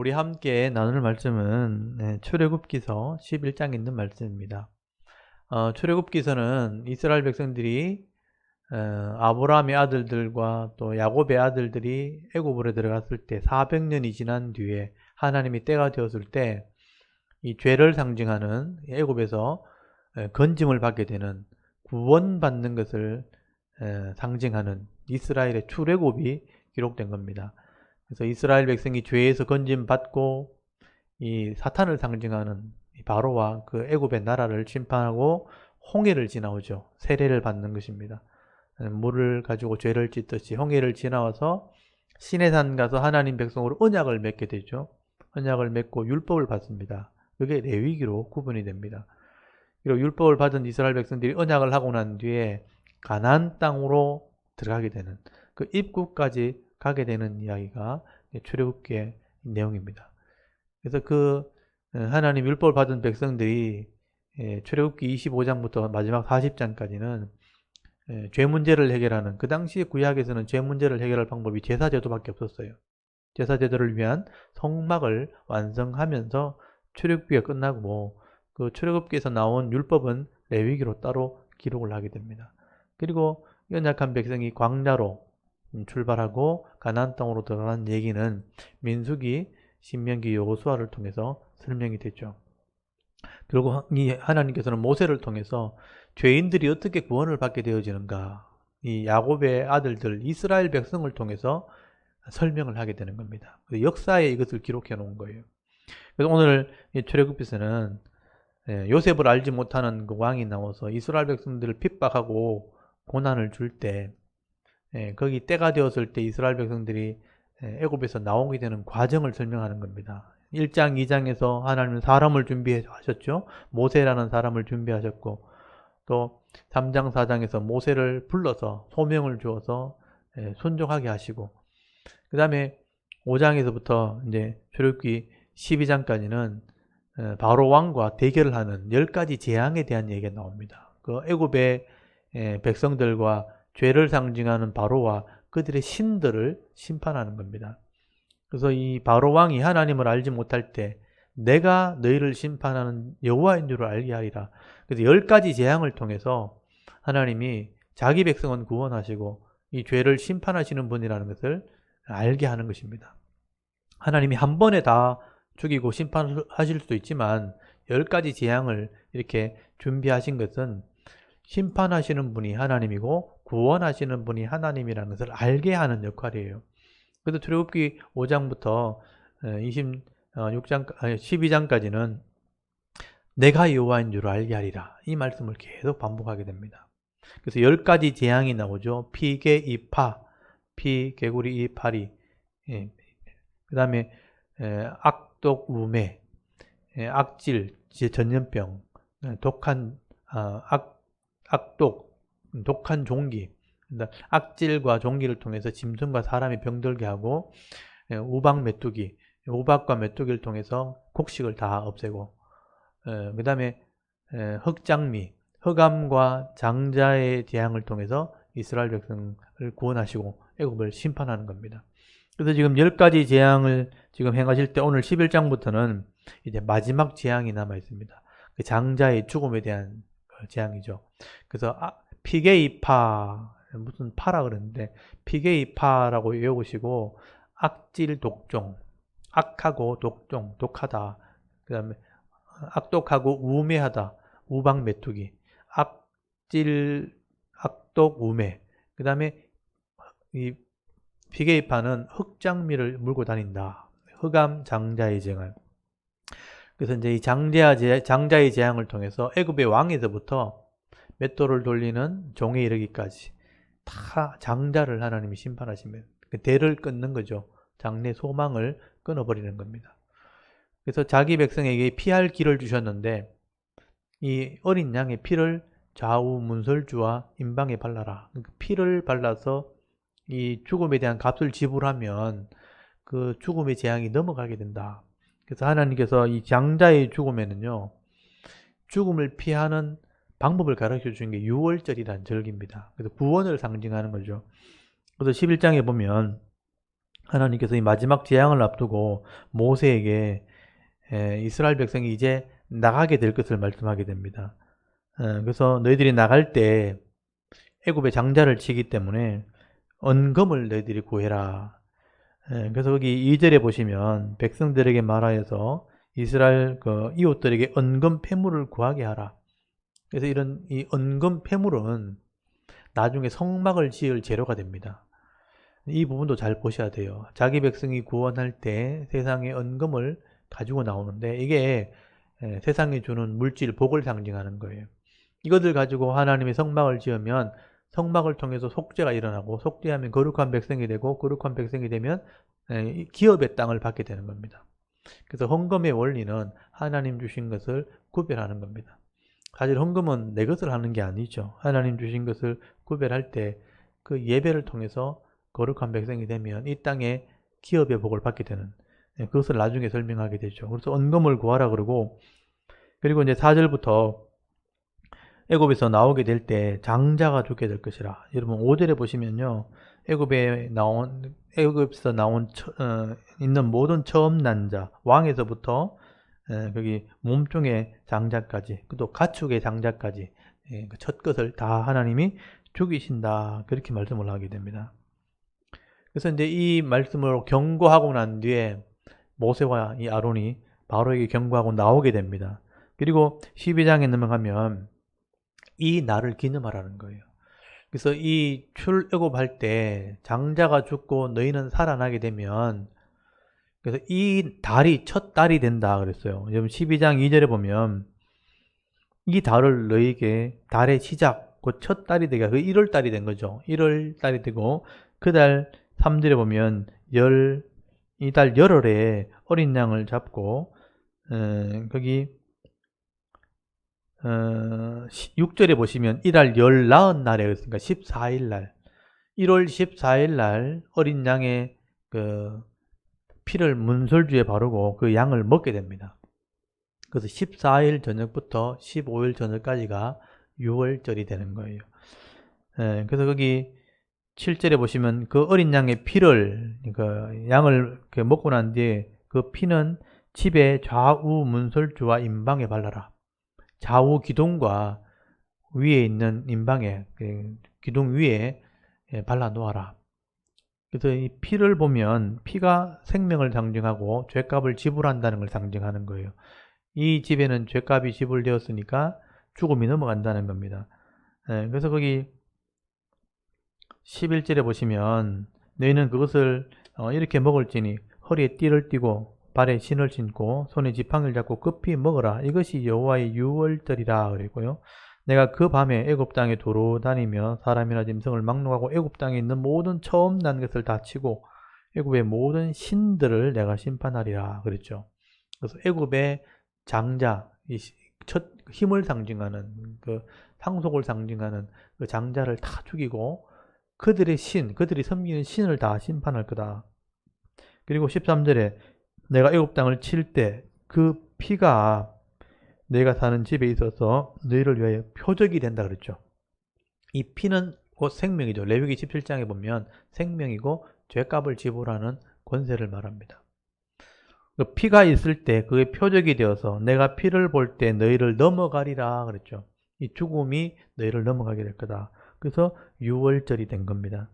우리 함께 나눌 말씀은 출애굽기서 11장에 있는 말씀입니다. 출애굽기서는 이스라엘 백성들이 아브라함의 아들들과 또 야곱의 아들들이 애굽으로 들어갔을 때 400년이 지난 뒤에 하나님이 때가 되었을 때 이 죄를 상징하는 애굽에서 건짐을 받게 되는 구원받는 것을 상징하는 이스라엘의 출애굽이 기록된 겁니다. 그래서 이스라엘 백성이 죄에서 건짐 받고 이 사탄을 상징하는 바로와 그 애굽의 나라를 심판하고 홍해를 지나오죠. 세례를 받는 것입니다. 물을 가지고 죄를 찢듯이 홍해를 지나와서 시내산 가서 하나님 백성으로 언약을 맺게 되죠. 언약을 맺고 율법을 받습니다. 그게 레위기로 구분이 됩니다. 그리고 율법을 받은 이스라엘 백성들이 언약을 하고 난 뒤에 가나안 땅으로 들어가게 되는 그 입구까지 가게 되는 이야기가 출애굽기의 내용입니다. 그래서 그 하나님 율법을 받은 백성들이 출애굽기 25장부터 마지막 40장까지는 죄 문제를 해결하는, 그 당시 구약에서는 죄 문제를 해결할 방법이 제사제도밖에 없었어요. 제사제도를 위한 성막을 완성하면서 출애굽기가 끝나고 그 출애굽기에서 나온 율법은 레위기로 따로 기록을 하게 됩니다. 그리고 연약한 백성이 광야로 출발하고 가나안 땅으로 들어가는 얘기는 민수기, 신명기, 여호수아를 통해서 설명이 됐죠. 그리고 이 하나님께서는 모세를 통해서 죄인들이 어떻게 구원을 받게 되어지는가, 이 야곱의 아들들 이스라엘 백성을 통해서 설명을 하게 되는 겁니다. 역사에 이것을 기록해 놓은 거예요. 그래서 오늘 출애굽기서는 요셉을 알지 못하는 그 왕이 나와서 이스라엘 백성들을 핍박하고 고난을 줄 때, 거기 때가 되었을 때 이스라엘 백성들이 애굽에서 나오게 되는 과정을 설명하는 겁니다. 1장, 2장에서 하나님은 사람을 준비하셨죠. 모세라는 사람을 준비하셨고, 또 3장, 4장에서 모세를 불러서 소명을 주어서 순종하게 하시고, 그 다음에 5장에서부터 이제 출애굽기 12장까지는 바로 왕과 대결을 하는 10가지 재앙에 대한 얘기가 나옵니다. 그 애굽의 백성들과 죄를 상징하는 바로와 그들의 신들을 심판하는 겁니다. 그래서 이 바로 왕이 하나님을 알지 못할 때 내가 너희를 심판하는 여호와인 줄 알게 하리라. 그래서 10가지 재앙을 통해서 하나님이 자기 백성은 구원하시고 이 죄를 심판하시는 분이라는 것을 알게 하는 것입니다. 하나님이 한 번에 다 죽이고 심판하실 수도 있지만 10가지 재앙을 이렇게 준비하신 것은 심판하시는 분이 하나님이고 구원하시는 분이 하나님이라는 것을 알게 하는 역할이에요. 그래서 출애굽기 5장부터 12장까지는 내가 여호와인 줄 알게 하리라, 이 말씀을 계속 반복하게 됩니다. 그래서 10가지 재앙이 나오죠. 피, 개, 이, 파, 피, 개구리, 이, 파리, 그 다음에 악독, 우매, 악질, 전염병, 독한 악독, 독한 종기, 악질과 종기를 통해서 짐승과 사람이 병들게 하고, 우박 메뚜기, 우박과 메뚜기를 통해서 곡식을 다 없애고, 그 다음에 흑장미, 흑암과 장자의 재앙을 통해서 이스라엘 백성을 구원하시고 애굽을 심판하는 겁니다. 그래서 지금 10가지 재앙을 지금 행하실 때 오늘 11장부터는 이제 마지막 재앙이 남아 있습니다. 그 장자의 죽음에 대한 재앙이죠. 그래서 피게이파, 무슨 파라 그랬는데 피게이파라고 외우시고, 악질 독종, 악하고 독종, 독하다. 그 다음에 악독하고 우매하다, 우박 메뚜기, 악질, 악독, 우매. 그 다음에 이 피게이파는 흑장미를 물고 다닌다. 흑암 장자의 재앙. 그래서 이제 이 장자의 재앙을 통해서 애굽의 왕에서부터 맷돌을 돌리는 종에 이르기까지 다 장자를 하나님이 심판하시면 그 대를 끊는 거죠. 장래 소망을 끊어버리는 겁니다. 그래서 자기 백성에게 피할 길을 주셨는데 이 어린 양의 피를 좌우 문설주와 임방에 발라라. 피를 발라서 이 죽음에 대한 값을 지불하면 그 죽음의 재앙이 넘어가게 된다. 그래서 하나님께서 이 장자의 죽음에는요, 죽음을 피하는 방법을 가르쳐 주는 게 유월절이라는 절기입니다. 그래서 구원을 상징하는 거죠. 그래서 11장에 보면 하나님께서 이 마지막 재앙을 앞두고 모세에게 이스라엘 백성이 이제 나가게 될 것을 말씀하게 됩니다. 그래서 너희들이 나갈 때 애굽의 장자를 치기 때문에 언금을 너희들이 구해라. 그래서 거기 2절에 보시면 백성들에게 말하여서 이스라엘 그 이웃들에게 언금 폐물을 구하게 하라. 그래서 이런 이 언금 폐물은 나중에 성막을 지을 재료가 됩니다. 이 부분도 잘 보셔야 돼요. 자기 백성이 구원할 때 세상의 언금을 가지고 나오는데 이게 세상에 주는 물질, 복을 상징하는 거예요. 이것을 가지고 하나님의 성막을 지으면 성막을 통해서 속죄가 일어나고 속죄하면 거룩한 백성이 되고 거룩한 백성이 되면 기업의 땅을 받게 되는 겁니다. 그래서 헌금의 원리는 하나님 주신 것을 구별하는 겁니다. 사실 헌금은 내 것을 하는 게 아니죠. 하나님 주신 것을 구별할 때 그 예배를 통해서 거룩한 백성이 되면 이 땅에 기업의 복을 받게 되는, 그것을 나중에 설명하게 되죠. 그래서 언금을 구하라 그러고, 그리고 이제 4절부터 애굽에서 나오게 될 때 장자가 죽게 될 것이라. 여러분 5절에 보시면요, 애굽에서 나온 있는 모든 처음 난 자, 왕에서부터 거기 몸종의 장자까지, 또 가축의 장자까지, 그 첫 것을 다 하나님이 죽이신다, 그렇게 말씀을 하게 됩니다. 그래서 이제 이 말씀으로 경고하고 난 뒤에 모세와 이 아론이 바로에게 경고하고 나오게 됩니다. 그리고 12장에 넘어가면 이 날을 기념하라는 거예요. 그래서 이 출애굽할 때 장자가 죽고 너희는 살아나게 되면, 그래서 이 달이 첫 달이 된다 그랬어요. 여러분 12장 2절에 보면 이 달을 너희에게 달의 시작, 그 첫 달이 되게, 그 1월 달이 된 거죠. 1월 달이 되고 그 달 3절에 보면 이 달 열흘에 어린 양을 잡고 거기 6절에 보시면 이달 열 나은 날에, 그러니까 14일 날, 1월 14일 날 어린 양의 그 피를 문설주에 바르고 그 양을 먹게 됩니다. 그래서 14일 저녁부터 15일 저녁까지가 6월절이 되는 거예요. 그래서 거기 7절에 보시면 그 어린 양의 피를, 그 양을 먹고 난 뒤에 그 피는 집의 좌우 문설주와 임방에 발라라. 좌우 기둥과 위에 있는 임방에, 기둥 위에 발라 놓아라. 그래서 이 피를 보면 피가 생명을 상징하고 죄값을 지불한다는 걸 상징하는 거예요. 이 집에는 죄값이 지불되었으니까 죽음이 넘어간다는 겁니다. 그래서 거기 11절에 보시면 너희는 그것을 이렇게 먹을지니 허리에 띠를 띠고 발에 신을 신고 손에 지팡이를 잡고 급히 먹어라. 이것이 여호와의 유월절이라 그랬고요. 내가 그 밤에 애굽 땅에 도로 다니며 사람이나 짐승을 막론하고 애굽 땅에 있는 모든 처음 난 것을 다 치고 애굽의 모든 신들을 내가 심판하리라 그랬죠. 그래서 애굽의 장자, 첫 힘을 상징하는, 그 상속을 상징하는 그 장자를 다 죽이고 그들의 신, 그들이 섬기는 신을 다 심판할 거다. 그리고 13절에 내가 애굽 땅을 칠 때 그 피가 내가 사는 집에 있어서 너희를 위하여 표적이 된다 그랬죠. 이 피는 곧 생명이죠. 레위기 17장에 보면 생명이고 죄값을 지불하는 권세를 말합니다. 그 피가 있을 때 그게 표적이 되어서 내가 피를 볼 때 너희를 넘어가리라 그랬죠. 이 죽음이 너희를 넘어가게 될 거다. 그래서 6월절이 된 겁니다.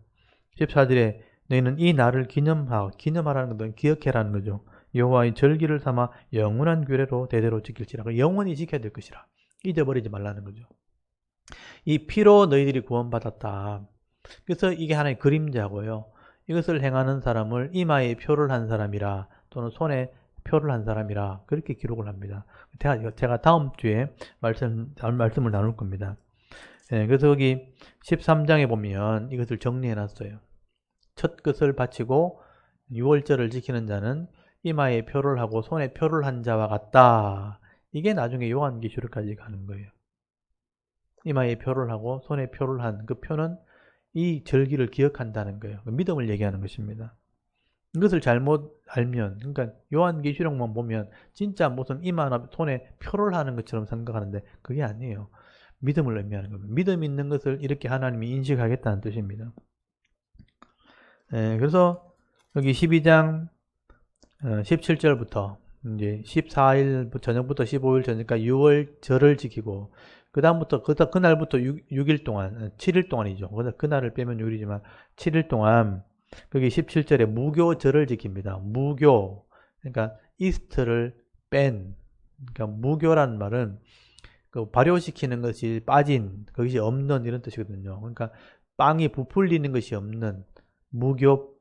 14절에 너희는 이 날을 기념하라는 것은 기억해라는 거죠. 여호와의 절기를 삼아 영원한 규례로 대대로 지킬지라. 영원히 지켜야 될 것이라. 잊어버리지 말라는 거죠. 이 피로 너희들이 구원받았다. 그래서 이게 하나의 그림자고요. 이것을 행하는 사람을 이마에 표를 한 사람이라, 또는 손에 표를 한 사람이라, 그렇게 기록을 합니다. 제가 다음 주에 말씀을 나눌 겁니다. 그래서 여기 13장에 보면 이것을 정리해 놨어요. 첫 것을 바치고 6월절을 지키는 자는 이마에 표를 하고 손에 표를 한 자와 같다. 이게 나중에 요한계시록까지 가는 거예요. 이마에 표를 하고 손에 표를 한 그 표는 이 절기를 기억한다는 거예요. 믿음을 얘기하는 것입니다. 이것을 잘못 알면, 그러니까 요한계시록만 보면 진짜 무슨 이마나 손에 표를 하는 것처럼 생각하는데 그게 아니에요. 믿음을 의미하는 겁니다. 믿음 있는 것을 이렇게 하나님이 인식하겠다는 뜻입니다. 그래서 여기 12장 17절부터 이제 14일 저녁부터 15일 저녁까지 6월 절을 지키고 그다음부터 그날부터 6일 동안 7일 동안이죠. 그날을 빼면 6일이지만 7일 동안 거기 17절에 무교절을 지킵니다. 무교 그러니까 이스트를 뺀 그러니까 무교라는 말은 그 발효시키는 것이 빠진 그것이 없는 이런 뜻이거든요. 그러니까 빵이 부풀리는 것이 없는 무교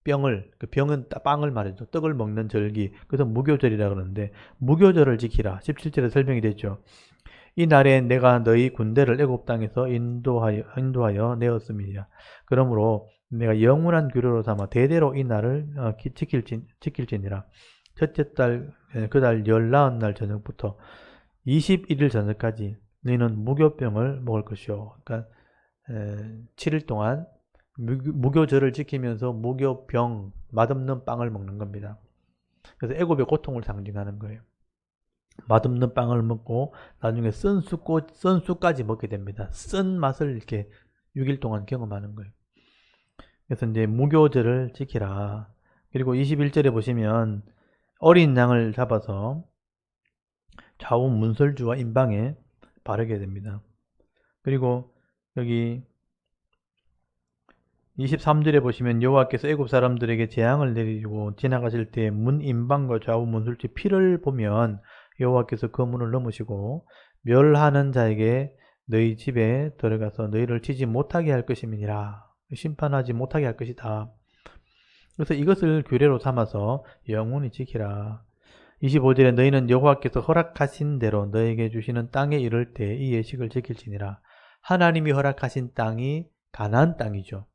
병을 그 병은 빵을 말이죠. 떡을 먹는 절기 그래서 무교절이라 그러는데 무교절을 지키라 17절에 설명이 됐죠. 이 날에 내가 너희 군대를 애굽 땅에서 인도하여 내었음이니라. 그러므로 내가 영원한 규례로 삼아 대대로 이 날을 지킬지니라. 첫째 달 그달 19날 저녁부터 21일 저녁까지 너희는 무교병을 먹을 것이요. 그러니까 7일 동안 무교절을 지키면서 무교병 맛없는 빵을 먹는 겁니다. 그래서 애굽의 고통을 상징하는 거예요. 맛없는 빵을 먹고 나중에 쓴 쑥까지 먹게 됩니다. 쓴 맛을 이렇게 6일 동안 경험하는 거예요. 그래서 이제 무교절을 지키라. 그리고 21절에 보시면 어린 양을 잡아서 좌우 문설주와 임방에 바르게 됩니다. 그리고 여기 23절에 보시면 여호와께서 애굽 사람들에게 재앙을 내리고 지나가실 때 문 임방과 좌우 문설주 피를 보면 여호와께서 그 문을 넘으시고 멸하는 자에게 너희 집에 들어가서 너희를 치지 못하게 할 것임이니라. 심판하지 못하게 할 것이다. 그래서 이것을 규례로 삼아서 영원히 지키라. 25절에 너희는 여호와께서 허락하신 대로 너에게 주시는 땅에 이를 때 이 예식을 지킬지니라. 하나님이 허락하신 땅이 가나안 땅이죠.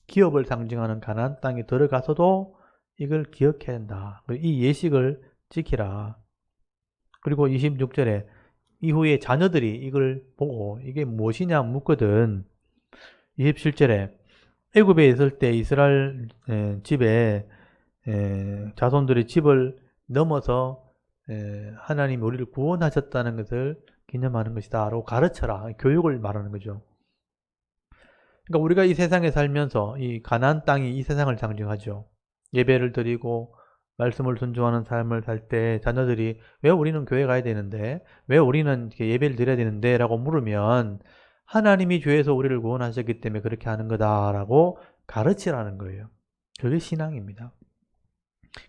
기업을 상징하는 가나안 땅에 들어가서도 이걸 기억해야 한다. 이 예식을 지키라. 그리고 26절에 이후에 자녀들이 이걸 보고 이게 무엇이냐 묻거든. 27절에 애굽에 있을 때 이스라엘 집에 자손들이 집을 넘어서 하나님이 우리를 구원하셨다는 것을 기념하는 것이다 라고 가르쳐라. 교육을 말하는 거죠. 그러니까 우리가 이 세상에 살면서 이 가나안 땅이 이 세상을 상징하죠. 예배를 드리고 말씀을 순종하는 삶을 살 때 자녀들이 왜 우리는 교회 가야 되는데 왜 우리는 예배를 드려야 되는데 라고 물으면 하나님이 죄에서 우리를 구원하셨기 때문에 그렇게 하는 거다라고 가르치라는 거예요. 그게 신앙입니다.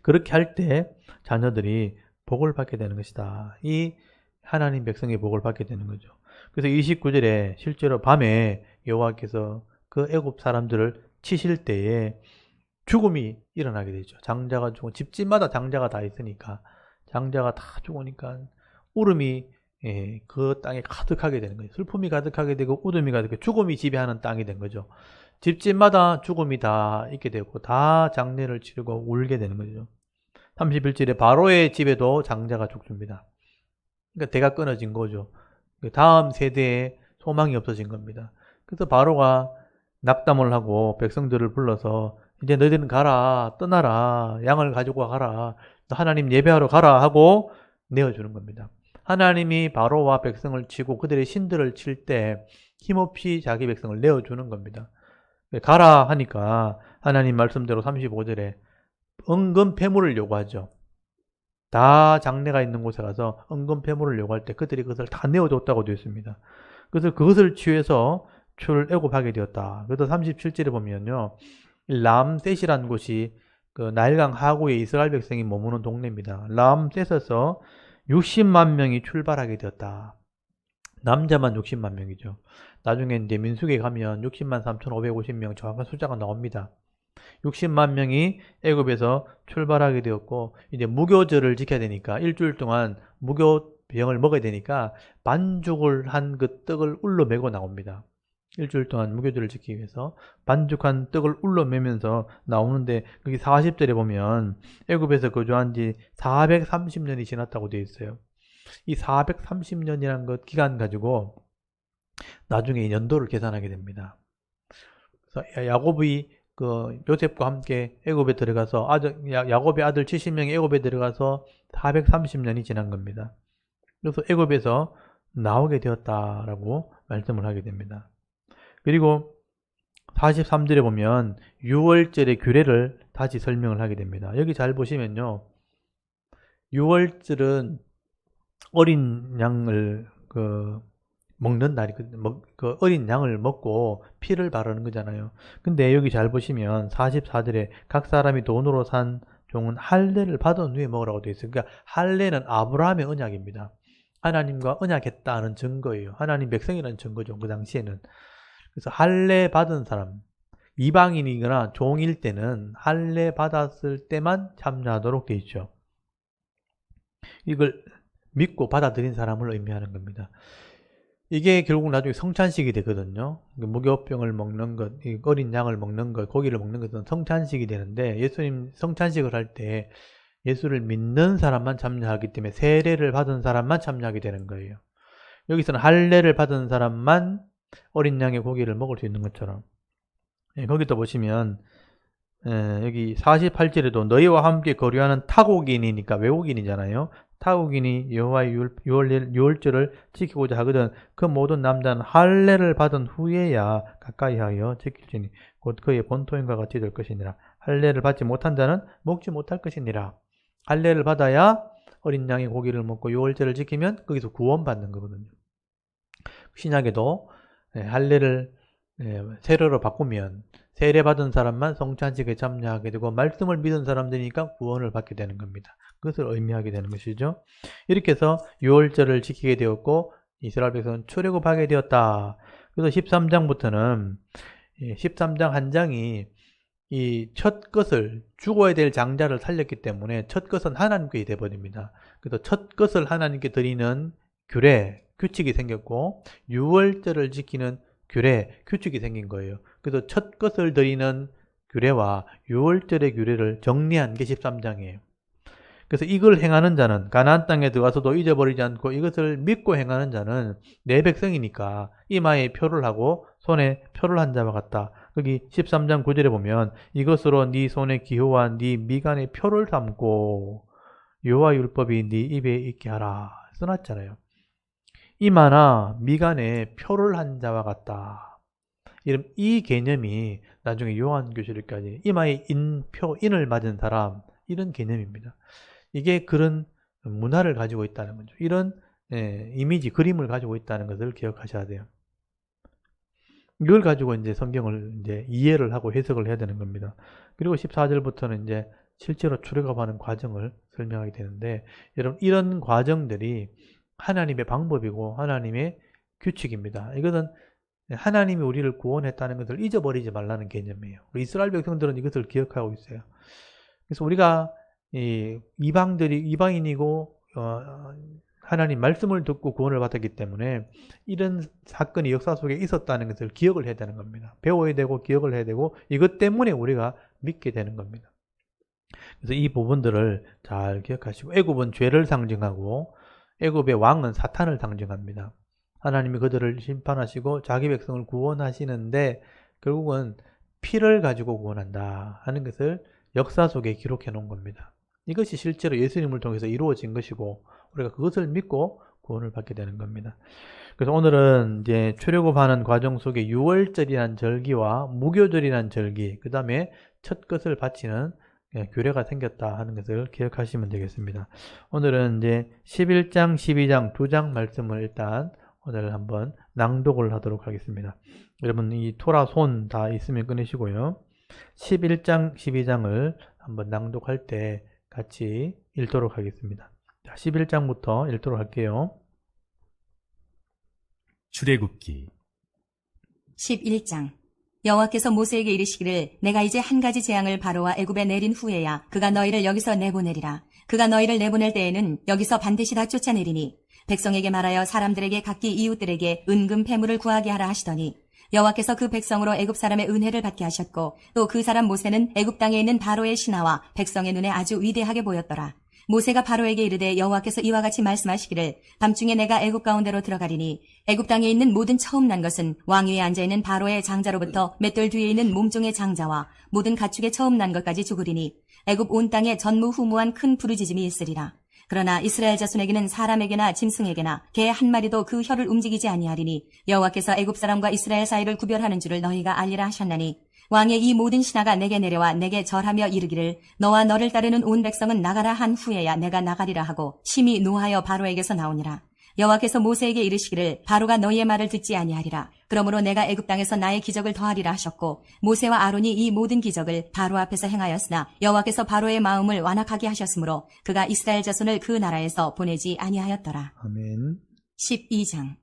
그렇게 할 때 자녀들이 복을 받게 되는 것이다. 이 하나님 백성의 복을 받게 되는 거죠. 그래서 29절에 실제로 밤에 여호와께서 그 애굽 사람들을 치실 때에 죽음이 일어나게 되죠. 장자가 죽고 집집마다 장자가 다 있으니까 장자가 다 죽으니까 울음이 그 땅에 가득하게 되는 거예요. 슬픔이 가득하게 되고 웃음이 가득하게 죽음이 지배하는 땅이 된 거죠. 집집마다 죽음이 다 있게 되고 다 장례를 치르고 울게 되는 거죠. 31절에 바로의 집에도 장자가 죽습니다. 그러니까 대가 끊어진 거죠. 다음 세대에 소망이 없어진 겁니다. 그래서 바로가 낙담을 하고 백성들을 불러서 이제 너희들은 가라, 떠나라, 양을 가지고 가라, 하나님 예배하러 가라 하고 내어주는 겁니다. 하나님이 바로와 백성을 치고 그들의 신들을 칠 때 힘없이 자기 백성을 내어주는 겁니다. 가라 하니까 하나님 말씀대로 35절에 은금 패물을 요구하죠. 다 장례가 있는 곳에 가서 은금 패물을 요구할 때 그들이 그것을 다 내어줬다고 되어 있습니다. 그래서 그것을 취해서 출애굽하게 되었다. 그래서 37절에 보면요. 람셋이라는 곳이 그 나일강 하구에 이스라엘 백성이 머무는 동네입니다. 람셋에서 60만 명이 출발하게 되었다. 남자만 60만 명이죠. 나중에 이제 민수기에 가면 60만 3,550명 정확한 숫자가 나옵니다. 60만 명이 애굽에서 출발하게 되었고 이제 무교절을 지켜야 되니까 일주일 동안 무교병을 먹어야 되니까 반죽을 한 그 떡을 울러매고 나옵니다. 일주일 동안 무교절을 지키기 위해서 반죽한 떡을 울러매면서 나오는데 거기 40절에 보면 애굽에서 거주한 지 430년이 지났다고 되어 있어요. 이 430년이라는 것 기간 가지고 나중에 연도를 계산하게 됩니다. 그래서 야곱이 그 요셉과 함께 애굽에 들어가서 야곱의 아들 70명이 애굽에 들어가서 430년이 지난 겁니다. 그래서 애굽에서 나오게 되었다라고 말씀을 하게 됩니다. 그리고 43절에 보면 유월절의 규례를 다시 설명을 하게 됩니다. 여기 잘 보시면요. 유월절은 어린 양을 먹는 날이 그 어린 양을 먹고 피를 바르는 거잖아요. 근데 여기 잘 보시면 44절에 각 사람이 돈으로 산 종은 할례를 받은 후에 먹으라고 되어 있어요. 그러니까 할례는 아브라함의 언약입니다. 하나님과 언약했다는 증거예요. 하나님 백성이라는 증거죠. 그 당시에는. 그래서 할례 받은 사람, 이방인이거나 종일 때는 할례 받았을 때만 참여하도록 되어 있죠. 이걸 믿고 받아들인 사람을 의미하는 겁니다. 이게 결국 나중에 성찬식이 되거든요. 무교병을 먹는 것, 어린 양을 먹는 것, 고기를 먹는 것은 성찬식이 되는데, 예수님 성찬식을 할 때 예수를 믿는 사람만 참여하기 때문에 세례를 받은 사람만 참여하게 되는 거예요. 여기서는 할례를 받은 사람만 어린 양의 고기를 먹을 수 있는 것처럼. 거기도 보시면 여기 48절에도 너희와 함께 거류하는 타국인이니까 외국인이잖아요. 타국인이 여호와의 유월절을 지키고자 하거든 그 모든 남자는 할례를 받은 후에야 가까이 하여 지킬지니 곧 그의 본토인과 같이 될 것이니라. 할례를 받지 못한 자는 먹지 못할 것이니라. 할례를 받아야 어린 양의 고기를 먹고 유월절을 지키면 거기서 구원받는 거거든요. 신약에도 할례를 세례로 바꾸면 세례받은 사람만 성찬식에 참여하게 되고 말씀을 믿은 사람들이니까 구원을 받게 되는 겁니다. 그것을 의미하게 되는 것이죠. 이렇게 해서 유월절을 지키게 되었고 이스라엘 백성은 출애굽하게 되었다. 그래서 13장부터는 13장 한 장이 이 첫 것을 죽어야 될 장자를 살렸기 때문에 첫 것은 하나님께 돼버립니다. 그래서 첫 것을 하나님께 드리는 규례, 규칙이 생겼고 유월절을 지키는 규례, 규칙이 생긴 거예요. 그래서 첫 것을 드리는 규례와 유월절의 규례를 정리한 게 13장이에요. 그래서 이걸 행하는 자는 가나안 땅에 들어가서도 잊어버리지 않고 이것을 믿고 행하는 자는 내 백성이니까 이마에 표를 하고 손에 표를 한 자와 같다. 여기 13장 9절에 보면 이것으로 네 손의 기호와 네 미간에 표를 삼고 여호와 율법이 네 입에 있게 하라 써놨잖아요. 이마나 미간에 표를 한 자와 같다. 이 개념이 나중에 요한계시록까지 이마에 인을 맞은 사람 이런 개념입니다. 이게 그런 문화를 가지고 있다는 거죠. 이런 이미지, 그림을 가지고 있다는 것을 기억하셔야 돼요. 이걸 가지고 이제 성경을 이제 이해를 하고 해석을 해야 되는 겁니다. 그리고 14절부터는 이제 실제로 출애굽하는 과정을 설명하게 되는데, 여러분 이런 과정들이 하나님의 방법이고 하나님의 규칙입니다. 이것은 하나님이 우리를 구원했다는 것을 잊어버리지 말라는 개념이에요. 우리 이스라엘 백성들은 이것을 기억하고 있어요. 그래서 우리가 이방인이고 하나님 말씀을 듣고 구원을 받았기 때문에 이런 사건이 역사 속에 있었다는 것을 기억을 해야 되는 겁니다. 배워야 되고 기억을 해야 되고 이것 때문에 우리가 믿게 되는 겁니다. 그래서 이 부분들을 잘 기억하시고, 애굽은 죄를 상징하고 애굽의 왕은 사탄을 상징합니다. 하나님이 그들을 심판하시고 자기 백성을 구원하시는데 결국은 피를 가지고 구원한다 하는 것을 역사 속에 기록해 놓은 겁니다. 이것이 실제로 예수님을 통해서 이루어진 것이고 우리가 그것을 믿고 구원을 받게 되는 겁니다. 그래서 오늘은 이제 출애굽하는 과정 속에 유월절이라는 절기와 무교절이라는 절기, 그 다음에 첫 것을 바치는 규례가 생겼다 하는 것을 기억하시면 되겠습니다. 오늘은 이제 11장, 12장 두 장 말씀을 일단 오늘 한번 낭독을 하도록 하겠습니다. 여러분 이 토라 손 다 있으면 꺼내시고요. 11장, 12장을 한번 낭독할 때 같이 읽도록 하겠습니다. 자, 11장부터 읽도록 할게요. 출애굽기 11장 여호와께서 모세에게 이르시기를 내가 이제 한 가지 재앙을 바로와 애굽에 내린 후에야 그가 너희를 여기서 내보내리라. 그가 너희를 내보낼 때에는 여기서 반드시 다 쫓아내리니 백성에게 말하여 사람들에게 각기 이웃들에게 은금 패물을 구하게 하라 하시더니 여호와께서 그 백성으로 애굽 사람의 은혜를 받게 하셨고 또 그 사람 모세는 애굽 땅에 있는 바로의 신하와 백성의 눈에 아주 위대하게 보였더라. 모세가 바로에게 이르되 여호와께서 이와 같이 말씀하시기를 밤중에 내가 애굽 가운데로 들어가리니 애굽 땅에 있는 모든 처음 난 것은 왕 위에 앉아있는 바로의 장자로부터 맷돌 뒤에 있는 몸종의 장자와 모든 가축의 처음 난 것까지 죽으리니 애굽 온 땅에 전무후무한 큰 부르짖음이 있으리라. 그러나 이스라엘 자손에게는 사람에게나 짐승에게나 개 한 마리도 그 혀를 움직이지 아니하리니 여호와께서 애굽 사람과 이스라엘 사이를 구별하는 줄을 너희가 알리라 하셨나니 왕의 이 모든 신하가 내게 내려와 내게 절하며 이르기를 너와 너를 따르는 온 백성은 나가라 한 후에야 내가 나가리라 하고 심히 노하여 바로에게서 나오니라. 여호와께서 모세에게 이르시기를 바로가 너희의 말을 듣지 아니하리라. 그러므로 내가 애굽 땅에서 나의 기적을 더하리라 하셨고 모세와 아론이 이 모든 기적을 바로 앞에서 행하였으나 여호와께서 바로의 마음을 완악하게 하셨으므로 그가 이스라엘 자손을 그 나라에서 보내지 아니하였더라. 아멘. 12장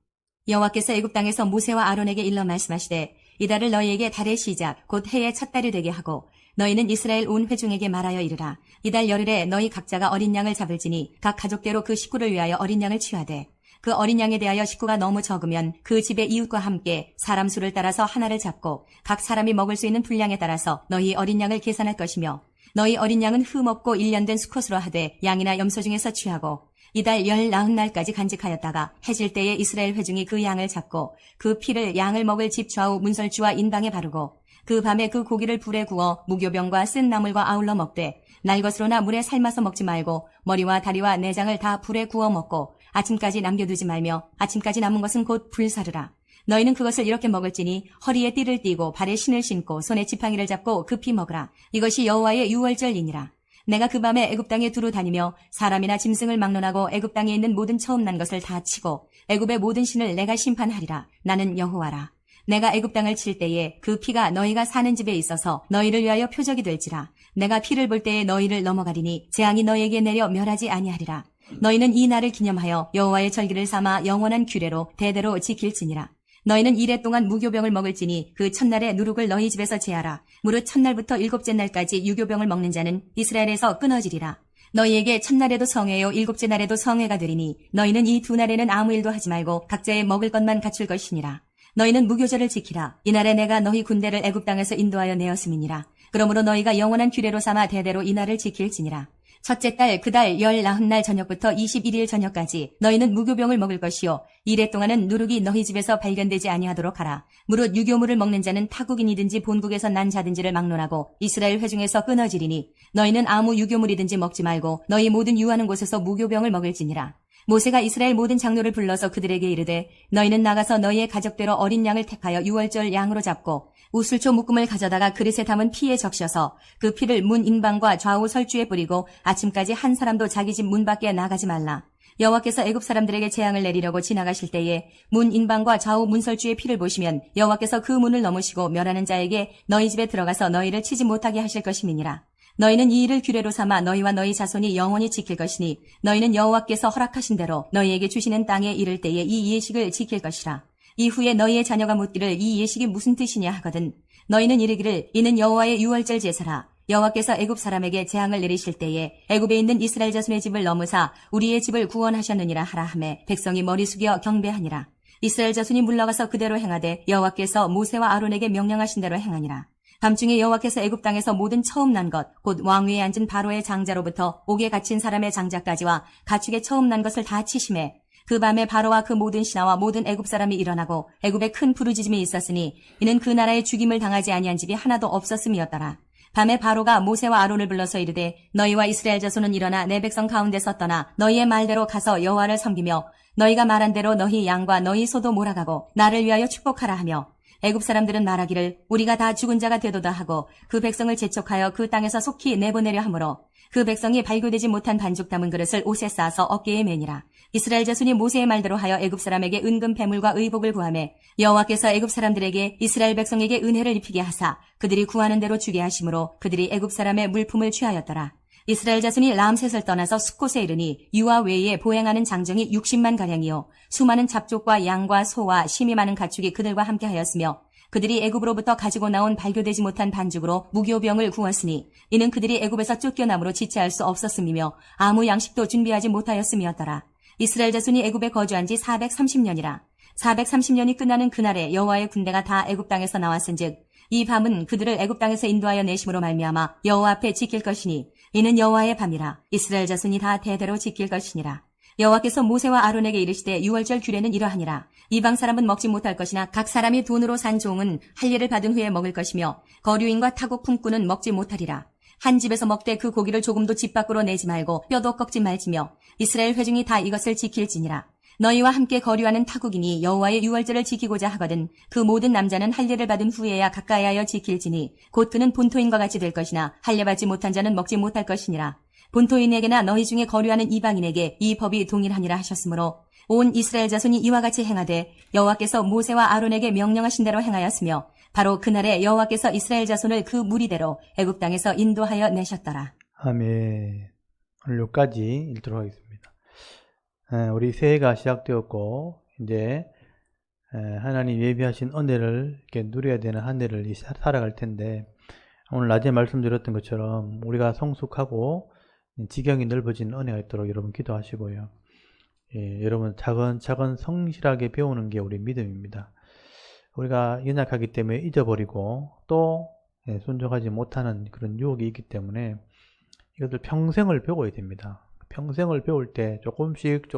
여호와께서 애굽 땅에서 모세와 아론에게 일러 말씀하시되 이달을 너희에게 달의 시작 곧 해의 첫 달이 되게 하고 너희는 이스라엘 온 회중에게 말하여 이르라. 이달 열흘에 너희 각자가 어린 양을 잡을지니 각 가족대로 그 식구를 위하여 어린 양을 취하되 그 어린 양에 대하여 식구가 너무 적으면 그 집의 이웃과 함께 사람 수를 따라서 하나를 잡고 각 사람이 먹을 수 있는 분량에 따라서 너희 어린 양을 계산할 것이며 너희 어린 양은 흠 없고 1년 된 수컷으로 하되 양이나 염소 중에서 취하고 이달 19날까지 간직하였다가 해질 때에 이스라엘 회중이 그 양을 잡고 그 피를 양을 먹을 집 좌우 문설주와 인방에 바르고 그 밤에 그 고기를 불에 구워 무교병과 쓴 나물과 아울러 먹되 날 것으로나 물에 삶아서 먹지 말고 머리와 다리와 내장을 다 불에 구워 먹고 아침까지 남겨두지 말며 아침까지 남은 것은 곧 불사르라. 너희는 그것을 이렇게 먹을지니 허리에 띠를 띠고 발에 신을 신고 손에 지팡이를 잡고 급히 먹으라. 이것이 여호와의 유월절이니라. 내가 그 밤에 애굽 땅에 두루 다니며 사람이나 짐승을 막론하고 애굽 땅에 있는 모든 처음 난 것을 다 치고 애굽의 모든 신을 내가 심판하리라. 나는 여호와라. 내가 애굽 땅을 칠 때에 그 피가 너희가 사는 집에 있어서 너희를 위하여 표적이 될지라. 내가 피를 볼 때에 너희를 넘어가리니 재앙이 너희에게 내려 멸하지 아니하리라. 너희는 이 날을 기념하여 여호와의 절기를 삼아 영원한 규례로 대대로 지킬지니라. 너희는 이래 동안 무교병을 먹을지니 그 첫날에 누룩을 너희 집에서 제하라. 무릇 첫날부터 일곱째 날까지 유교병을 먹는 자는 이스라엘에서 끊어지리라. 너희에게 첫날에도 성회요 일곱째 날에도 성회가 되리니 너희는 이 두 날에는 아무 일도 하지 말고 각자의 먹을 것만 갖출 것이니라. 너희는 무교절을 지키라. 이날에 내가 너희 군대를 애굽 땅에서 인도하여 내었음이니라. 그러므로 너희가 영원한 규례로 삼아 대대로 이 날을 지킬지니라. 첫째 달 그 달 19날 저녁부터 21일 저녁까지 너희는 무교병을 먹을 것이요 이래 동안은 누룩이 너희 집에서 발견되지 아니하도록 하라. 무릇 유교물을 먹는 자는 타국인이든지 본국에서 난 자든지를 막론하고 이스라엘 회중에서 끊어지리니 너희는 아무 유교물이든지 먹지 말고 너희 모든 유하는 곳에서 무교병을 먹을지니라. 모세가 이스라엘 모든 장로를 불러서 그들에게 이르되 너희는 나가서 너희의 가족대로 어린 양을 택하여 유월절 양으로 잡고 우슬초 묶음을 가져다가 그릇에 담은 피에 적셔서 그 피를 문 인방과 좌우 설주에 뿌리고 아침까지 한 사람도 자기 집 문 밖에 나가지 말라. 여호와께서 애굽 사람들에게 재앙을 내리려고 지나가실 때에 문 인방과 좌우 문설주의 피를 보시면 여호와께서 그 문을 넘으시고 멸하는 자에게 너희 집에 들어가서 너희를 치지 못하게 하실 것임이니라. 너희는 이 일을 규례로 삼아 너희와 너희 자손이 영원히 지킬 것이니 너희는 여호와께서 허락하신 대로 너희에게 주시는 땅에 이를 때에 이 예식을 지킬 것이라. 이후에 너희의 자녀가 묻기를 이 예식이 무슨 뜻이냐 하거든 너희는 이르기를 이는 여호와의 유월절 제사라. 여호와께서 애굽 사람에게 재앙을 내리실 때에 애굽에 있는 이스라엘 자손의 집을 넘으사 우리의 집을 구원하셨느니라 하라 하매 백성이 머리 숙여 경배하니라. 이스라엘 자손이 물러가서 그대로 행하되 여호와께서 모세와 아론에게 명령하신 대로 행하니라. 밤중에 여호와께서 애굽 땅에서 모든 처음 난 것 곧 왕위에 앉은 바로의 장자로부터 옥에 갇힌 사람의 장자까지와 가축의 처음 난 것을 다 치심해 그 밤에 바로와 그 모든 신하와 모든 애굽 사람이 일어나고 애굽에 큰 부르짖음이 있었으니 이는 그 나라에 죽임을 당하지 아니한 집이 하나도 없었음이었더라. 밤에 바로가 모세와 아론을 불러서 이르되 너희와 이스라엘 자손은 일어나 내 백성 가운데서 떠나 너희의 말대로 가서 여호와를 섬기며 너희가 말한 대로 너희 양과 너희 소도 몰아가고 나를 위하여 축복하라 하며 애굽 사람들은 말하기를 우리가 다 죽은 자가 되도다 하고 그 백성을 재촉하여 그 땅에서 속히 내보내려 하므로 그 백성이 발교되지 못한 반죽 담은 그릇을 옷에 싸서 어깨에 매니라. 이스라엘 자손이 모세의 말대로 하여 애굽 사람에게 은금 패물과 의복을 구하매 여호와께서 애굽 사람들에게 이스라엘 백성에게 은혜를 입히게 하사 그들이 구하는 대로 주게 하심으로 그들이 애굽 사람의 물품을 취하였더라. 이스라엘 자손이 람셋을 떠나서 숫곳에 이르니 유아 외에 보행하는 장정이 60만 가량이요 수많은 잡족과 양과 소와 심이 많은 가축이 그들과 함께 하였으며 그들이 애굽으로부터 가지고 나온 발교되지 못한 반죽으로 무교병을 구웠으니 이는 그들이 애굽에서 쫓겨남으로 지체할 수 없었음이며 아무 양식도 준비하지 못하였음이었더라. 이스라엘 자손이 애굽에 거주한 지 430년이라. 430년이 끝나는 그날에 여호와의 군대가 다 애굽 땅에서 나왔은즉 이 밤은 그들을 애굽 땅에서 인도하여 내심으로 말미암아 여호와 앞에 지킬 것이니 이는 여호와의 밤이라. 이스라엘 자손이 다 대대로 지킬 것이니라. 여호와께서 모세와 아론에게 이르시되 유월절 규례는 이러하니라. 이방 사람은 먹지 못할 것이나 각 사람이 돈으로 산 종은 할례를 받은 후에 먹을 것이며 거류인과 타국 품꾼은 먹지 못하리라. 한 집에서 먹되 그 고기를 조금도 집 밖으로 내지 말고 뼈도 꺾지 말지며 이스라엘 회중이 다 이것을 지킬지니라. 너희와 함께 거류하는 타국인이 여호와의 유월절을 지키고자 하거든 그 모든 남자는 할례를 받은 후에야 가까이하여 지킬지니 곧 그는 본토인과 같이 될 것이나 할례 받지 못한 자는 먹지 못할 것이니라. 본토인에게나 너희 중에 거류하는 이방인에게 이 법이 동일하니라 하셨으므로 온 이스라엘 자손이 이와 같이 행하되 여호와께서 모세와 아론에게 명령하신 대로 행하였으며 바로 그날에 여호와께서 이스라엘 자손을 그 무리대로 애굽 땅에서 인도하여 내셨더라. 아멘. 오늘 여기까지 읽도록 하겠습니다. 우리 새해가 시작되었고 이제 하나님 예비하신 은혜를 이렇게 누려야 되는 한 해를 살아갈 텐데 오늘 낮에 말씀드렸던 것처럼 우리가 성숙하고 지경이 넓어진 은혜가 있도록 여러분 기도하시고요. 여러분 차근차근 성실하게 배우는 게 우리 믿음입니다. 우리가 연약하기 때문에 잊어버리고 또 순종하지 못하는 그런 유혹이 있기 때문에 이것을 평생을 배워야 됩니다. 평생을 배울 때 조금씩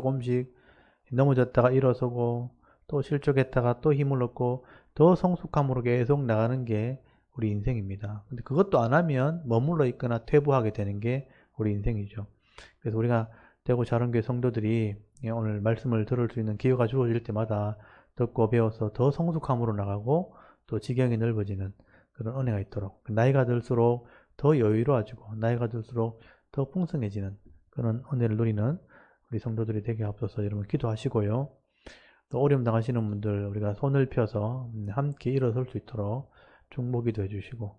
넘어졌다가 일어서고 또 실족했다가 또 힘을 얻고 더 성숙함으로 계속 나가는 게 우리 인생입니다. 근데 그것도 안 하면 머물러 있거나 퇴보하게 되는 게 우리 인생이죠. 그래서 우리가 대구 자론교회 성도들이 오늘 말씀을 들을 수 있는 기회가 주어질 때마다 듣고 배워서 더 성숙함으로 나가고 또 지경이 넓어지는 그런 은혜가 있도록 나이가 들수록 더 여유로워지고 나이가 들수록 더 풍성해지는 그런 은혜를 누리는 우리 성도들이 되게 하옵소서. 여러분 기도하시고요. 또 어려움 당하시는 분들 우리가 손을 펴서 함께 일어설 수 있도록 중보기도 해주시고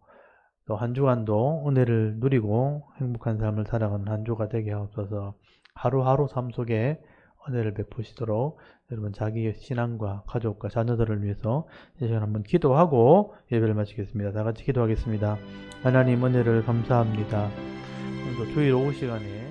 또 한 주간도 은혜를 누리고 행복한 삶을 살아가는 한 주가 되게 하옵소서. 하루하루 삶 속에 은혜를 베푸시도록 여러분 자기의 신앙과 가족과 자녀들을 위해서 이 시간 한번 기도하고 예배를 마치겠습니다. 다 같이 기도하겠습니다. 하나님 은혜를 감사합니다. 오늘도 주일 오후 시간에